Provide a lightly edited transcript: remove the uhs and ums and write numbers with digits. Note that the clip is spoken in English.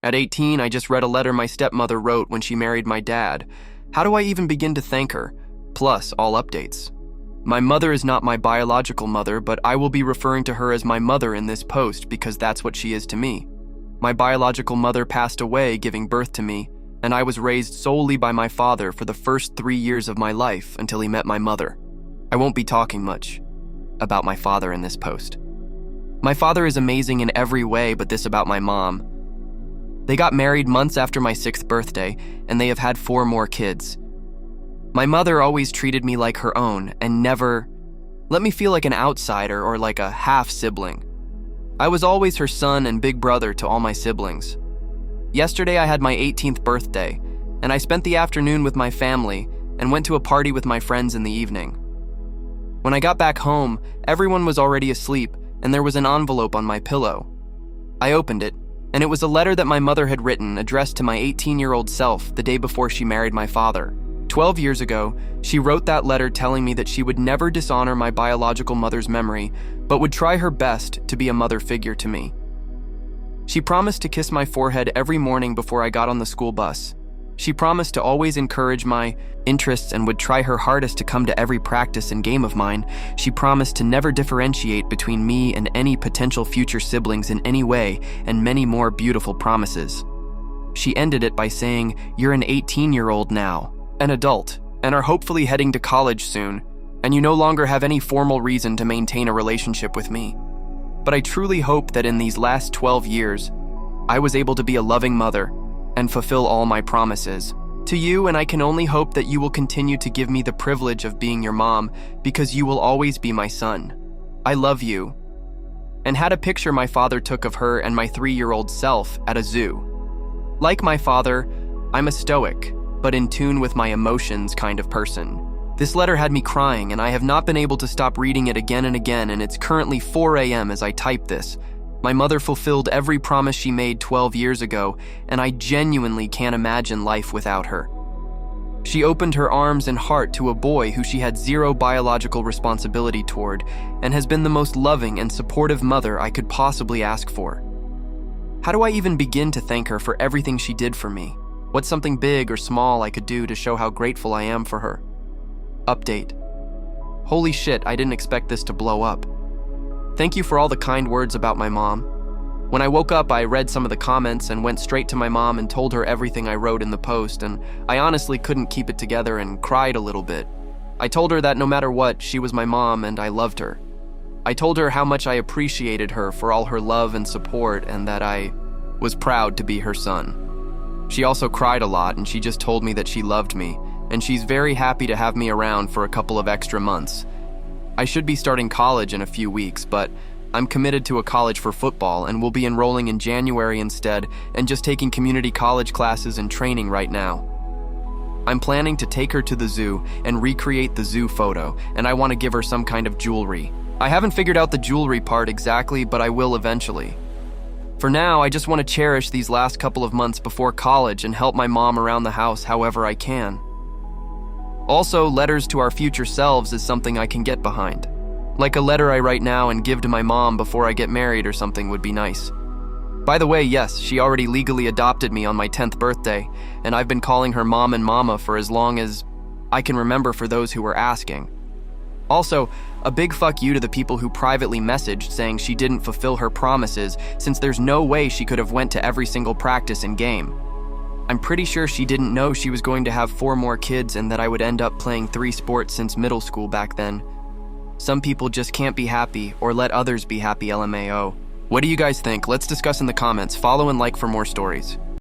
At 18, I just read a letter my stepmother wrote when she married my dad. How do I even begin to thank her? Plus, all updates. My mother is not my biological mother, but I will be referring to her as my mother in this post because that's what she is to me. My biological mother passed away giving birth to me, and I was raised solely by my father for the first 3 years of my life until he met my mother. I won't be talking much about my father in this post. My father is amazing in every way, but this about my mom. They got married months after my 6th birthday, and they have had 4 more kids. My mother always treated me like her own and never let me feel like an outsider or like a half-sibling. I was always her son and big brother to all my siblings. Yesterday I had my 18th birthday, and I spent the afternoon with my family and went to a party with my friends in the evening. When I got back home, everyone was already asleep, and there was an envelope on my pillow. I opened it, and it was a letter that my mother had written addressed to my 18-year-old self the day before she married my father. 12 years ago, she wrote that letter telling me that she would never dishonor my biological mother's memory, but would try her best to be a mother figure to me. She promised to kiss my forehead every morning before I got on the school bus. She promised to always encourage my interests and would try her hardest to come to every practice and game of mine. She promised to never differentiate between me and any potential future siblings in any way, and many more beautiful promises. She ended it by saying, "You're an 18-year-old now, an adult, and are hopefully heading to college soon, and you no longer have any formal reason to maintain a relationship with me. But I truly hope that in these last 12 years, I was able to be a loving mother and fulfill all my promises to you, and I can only hope that you will continue to give me the privilege of being your mom because you will always be my son. I love you." And had a picture my father took of her and my 3-year-old self at a zoo. Like my father, I'm a stoic, but in tune with my emotions kind of person. This letter had me crying, and I have not been able to stop reading it again and again, and it's currently 4 a.m. as I type this. My mother fulfilled every promise she made 12 years ago, and I genuinely can't imagine life without her. She opened her arms and heart to a boy who she had 0 biological responsibility toward, and has been the most loving and supportive mother I could possibly ask for. How do I even begin to thank her for everything she did for me? What's something big or small I could do to show how grateful I am for her? Update. Holy shit, I didn't expect this to blow up. Thank you for all the kind words about my mom. When I woke up, I read some of the comments and went straight to my mom and told her everything I wrote in the post, and I honestly couldn't keep it together and cried a little bit. I told her that no matter what, she was my mom and I loved her. I told her how much I appreciated her for all her love and support, and that I was proud to be her son. She also cried a lot, and she just told me that she loved me, and she's very happy to have me around for a couple of extra months. I should be starting college in a few weeks, but I'm committed to a college for football and will be enrolling in January instead and just taking community college classes and training right now. I'm planning to take her to the zoo and recreate the zoo photo, and I want to give her some kind of jewelry. I haven't figured out the jewelry part exactly, but I will eventually. For now, I just want to cherish these last couple of months before college and help my mom around the house however I can. Also, letters to our future selves is something I can get behind. Like a letter I write now and give to my mom before I get married or something would be nice. By the way, yes, she already legally adopted me on my 10th birthday, and I've been calling her mom and mama for as long as I can remember for those who were asking. Also, a big fuck you to the people who privately messaged saying she didn't fulfill her promises, since there's no way she could have went to every single practice and game. I'm pretty sure she didn't know she was going to have 4 more kids and that I would end up playing 3 sports since middle school back then. Some people just can't be happy or let others be happy, LMAO. What do you guys think? Let's discuss in the comments. Follow and like for more stories.